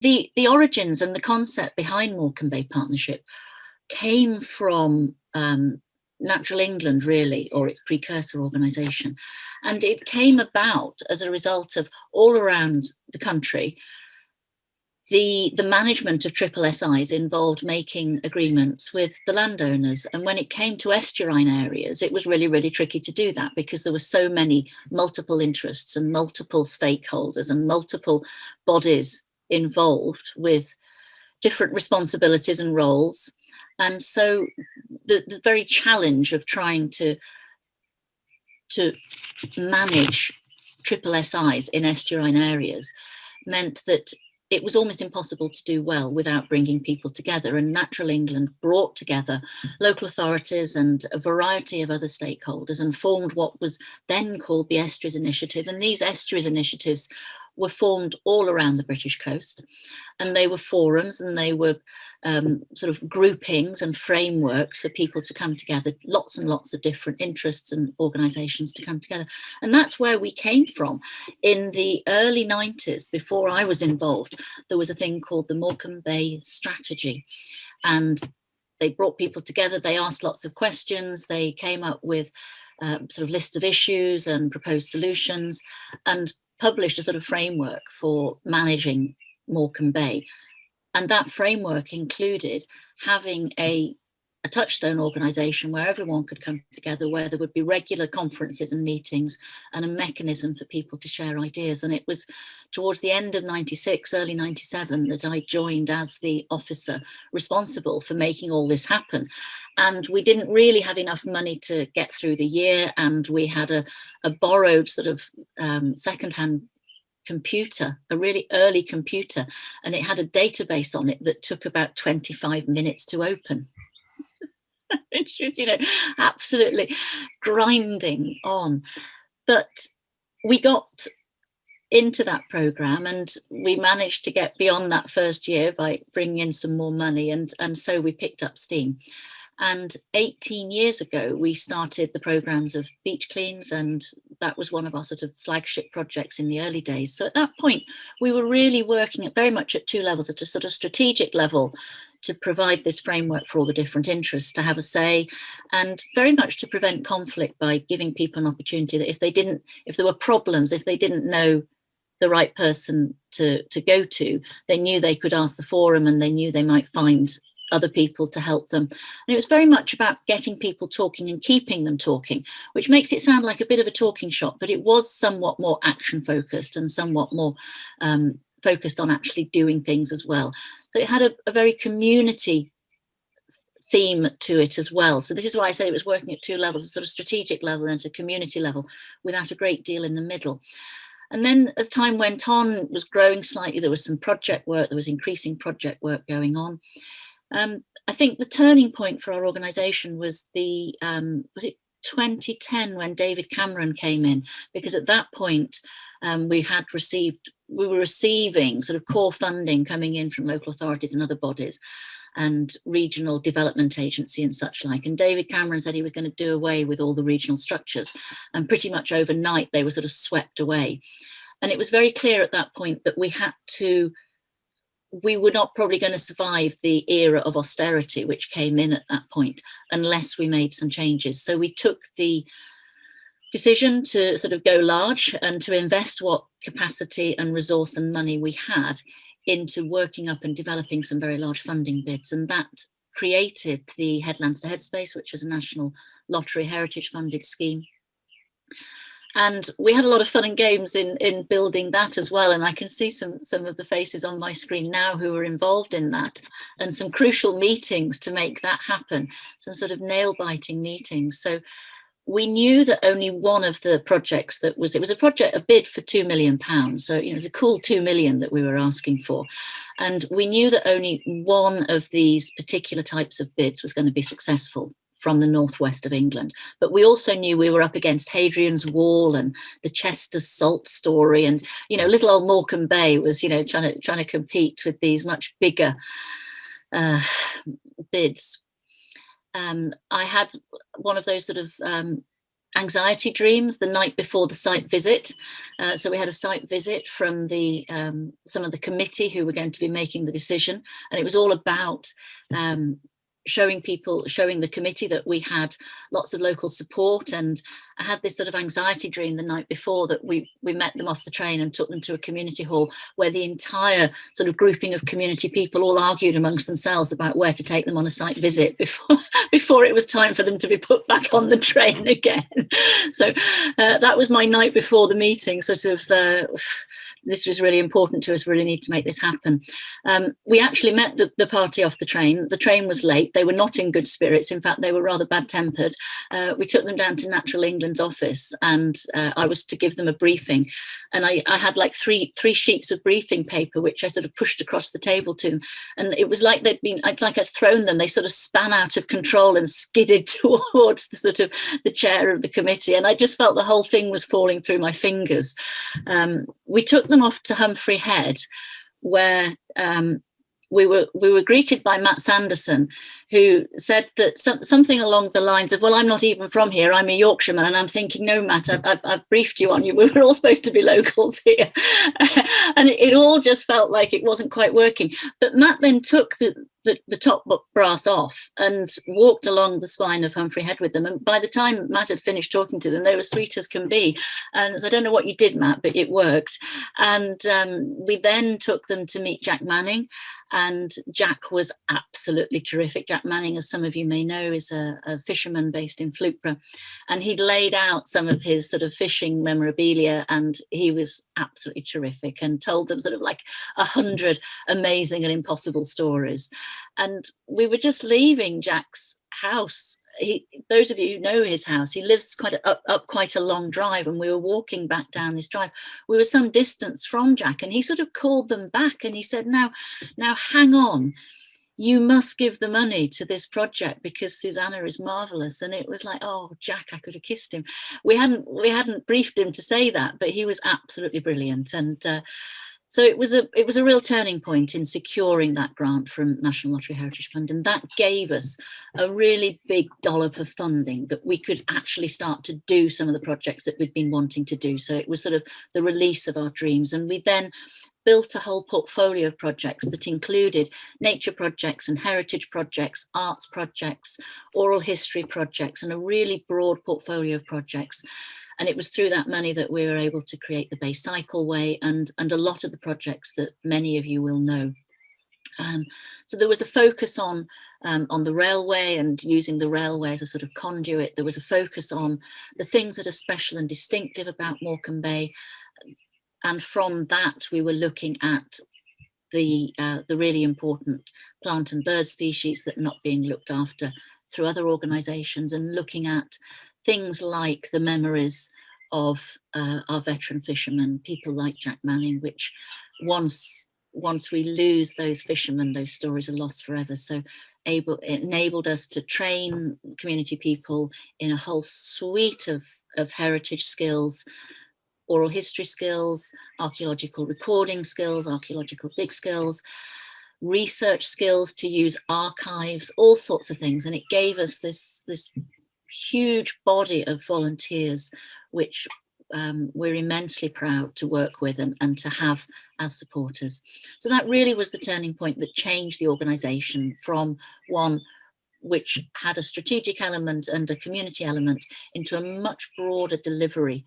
The origins and the concept behind Morecambe Bay Partnership came from Natural England, really, or its precursor organisation. And it came about as a result of all around the country, the management of triple SIs involved making agreements with the landowners. And when it came to estuarine areas, it was really, really tricky to do that because there were so many multiple interests and multiple stakeholders and multiple bodies involved with different responsibilities and roles. And so the very challenge of trying to manage triple SIs in estuarine areas meant that it was almost impossible to do well without bringing people together. And Natural England brought together local authorities and a variety of other stakeholders and formed what was then called the Estuaries Initiative. And these Estuaries Initiatives were formed all around the British coast, and they were forums and they were sort of groupings and frameworks for people to come together, lots and lots of different interests and organisations to come together. And that's where we came from. In the early 90s, before I was involved, there was a thing called the Morecambe Bay Strategy, and they brought people together, they asked lots of questions, they came up with sort of lists of issues and proposed solutions, and published a sort of framework for managing Morecambe Bay. And that framework included having a touchstone organisation where everyone could come together, where there would be regular conferences and meetings and a mechanism for people to share ideas. And it was towards the end of 96, early 97, that I joined as the officer responsible for making all this happen. And we didn't really have enough money to get through the year, and we had a borrowed sort of secondhand computer, a really early computer, and it had a database on it that took about 25 minutes to open. Which was, absolutely grinding on. But we got into that programme and we managed to get beyond that first year by bringing in some more money, and so we picked up steam. And 18 years ago, we started the programmes of beach cleans, and that was one of our sort of flagship projects in the early days. So at that point, we were really working at very much at two levels, at a sort of strategic level to provide this framework for all the different interests to have a say, and very much to prevent conflict by giving people an opportunity that if there were problems, if they didn't know the right person to go to, they knew they could ask the forum and they knew they might find other people to help them. And it was very much about getting people talking and keeping them talking, which makes it sound like a bit of a talking shop, but it was somewhat more action focused and somewhat more focused on actually doing things as well. So it had a very community theme to it as well. So this is why I say it was working at two levels, a sort of strategic level and a community level, without a great deal in the middle. And then as time went on, it was growing slightly. There was some project work, there was increasing project work going on. I think the turning point for our organisation was was it 2010 when David Cameron came in, because at that point we were receiving sort of core funding coming in from local authorities and other bodies and regional development agency and such like. And David Cameron said he was going to do away with all the regional structures, and pretty much overnight they were sort of swept away. And it was very clear at that point that we were not probably going to survive the era of austerity which came in at that point unless we made some changes. So we took the decision to sort of go large and to invest what capacity and resource and money we had into working up and developing some very large funding bids. And that created the Headlands to Headspace, which was a national lottery heritage funded scheme. And we had a lot of fun and games in building that as well. And I can see some of the faces on my screen now who were involved in that, and some crucial meetings to make that happen, some sort of nail-biting meetings. So we knew that only one of the projects it was a bid for £2 million. So, it was a cool 2 million that we were asking for. And we knew that only one of these particular types of bids was going to be successful from the northwest of England. But we also knew we were up against Hadrian's Wall and the Chester Salt story, and little old Morecambe Bay was trying to compete with these much bigger bids. I had one of those sort of anxiety dreams the night before the site visit. So we had a site visit from some of the committee who were going to be making the decision, and it was all about showing the committee that we had lots of local support. And I had this sort of anxiety dream the night before that we met them off the train and took them to a community hall where the entire sort of grouping of community people all argued amongst themselves about where to take them on a site visit before it was time for them to be put back on the train again. So that was my night before the meeting, sort of this was really important to us, really need to make this happen. We actually met the party off the train. The train was late. They were not in good spirits. In fact, they were rather bad-tempered. We took them down to Natural England's office, and I was to give them a briefing. And I had like three sheets of briefing paper, which I sort of pushed across the table to them. And it was like I'd thrown them. They sort of span out of control and skidded towards the sort of the chair of the committee. And I just felt the whole thing was falling through my fingers. We took them off to Humphrey Head, where we were greeted by Matt Sanderson, who said that something along the lines of, well, I'm not even from here, I'm a Yorkshireman. And I'm thinking, no, Matt, I've briefed you on you. We were all supposed to be locals here. And it all just felt like it wasn't quite working. But Matt then took the top brass off and walked along the spine of Humphrey Head with them. And by the time Matt had finished talking to them, they were sweet as can be. And so I don't know what you did, Matt, but it worked. And we then took them to meet Jack Manning. And Jack was absolutely terrific. Jack Manning, as some of you may know, is a fisherman based in Floukborough. And he'd laid out some of his sort of fishing memorabilia, and he was absolutely terrific and told them sort of like 100 amazing and impossible stories. And we were just leaving Jack's house. Those of you who know his house, he lives up quite a long drive, and we were walking back down this drive. We were some distance from Jack, and he sort of called them back, and he said, now hang on, you must give the money to this project because Susannah is marvelous. And it was like, oh, Jack, I could have kissed him. We hadn't briefed him to say that, but he was absolutely brilliant. And so it was a real turning point in securing that grant from National Lottery Heritage Fund, and that gave us a really big dollop of funding that we could actually start to do some of the projects that we'd been wanting to do. So it was sort of the release of our dreams, and we then built a whole portfolio of projects that included nature projects and heritage projects, arts projects, oral history projects, and a really broad portfolio of projects. And it was through that money that we were able to create the Bay Cycleway and a lot of the projects that many of you will know. So there was a focus on the railway and using the railway as a sort of conduit. There was a focus on the things that are special and distinctive about Morecambe Bay. And from that, we were looking at the really important plant and bird species that are not being looked after through other organisations, and looking at things like the memories of our veteran fishermen, people like Jack Manning, which once we lose those fishermen, those stories are lost forever. So it enabled us to train community people in a whole suite of heritage skills, oral history skills, archaeological recording skills, archaeological dig skills, research skills to use archives, all sorts of things. And it gave us this huge body of volunteers, which we're immensely proud to work with and to have as supporters. So that really was the turning point that changed the organisation from one which had a strategic element and a community element into a much broader delivery